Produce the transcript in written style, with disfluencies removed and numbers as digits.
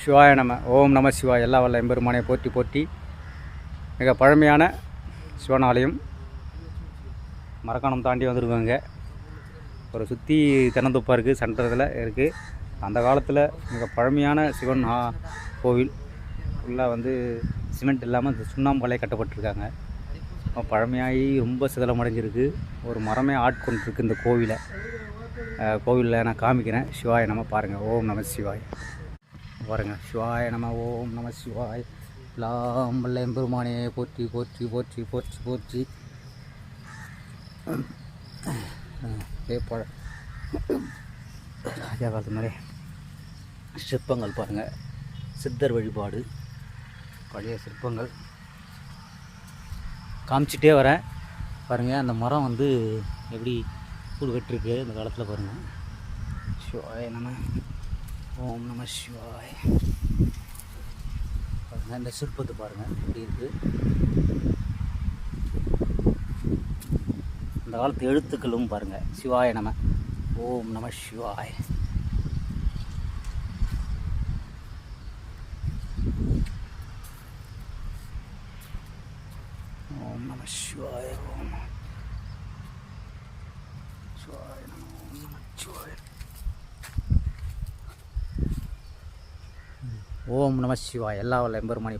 சிவாய நம. ஓம் நம சிவாய். எல்லா வல்ல எம்பெருமானை போற்றி போற்றி. மிக பழமையான சிவன் ஆலயம். மரக்காணம் தாண்டி வந்துருக்காங்க. ஒரு சுற்றி தென்னந்தோப்பாக இருக்குது, சென்டரில் இருக்குது. அந்த காலத்தில் மிக பழமையான சிவன் கோவில். ஃபுல்லாக வந்து சிமெண்ட் இல்லாமல் இந்த சுண்ணாம்பாலே கட்டப்பட்டிருக்காங்க. பழமையாகி ரொம்ப சிதலமடைஞ்சிருக்கு. ஒரு மரமே ஆட்கொண்டிருக்கு இந்த கோவிலில் நான் காமிக்கிறேன். சிவாய நம பாருங்கள். ஓம் நம சிவாய் பாருங்கள். சிவாய நம. ஓம் நம சிவாய். எல்லாம் வல்ல எம்பெருமானே போற்றி போற்றி போற்றி போற்றி போற்றி. ராஜா காலத்து மாதிரி சிற்பங்கள் பாருங்கள். சித்தர் வழிபாடு, பழைய சிற்பங்கள் காமிச்சிட்டே வரேன் பாருங்கள். அந்த மரம் வந்து எப்படி கூடு கட்டிருக்கு இந்த காலத்தில் பாருங்கள். சிவாய நம. ஓம் நம சிவாய் பாருங்கள். இந்த சிற்பத்தை பாருங்கள் எப்படி இருக்குது. அந்த காலத்து எழுத்துக்களும் பாருங்கள். சிவாய நம. ஓம் நம சிவாய். ஓம் நம சிவாய. ஓம் சிவாய நம. ஓம் நம சிவாய. ஓம் நம சிவாய். எல்லா வல்ல எம்பெருமானை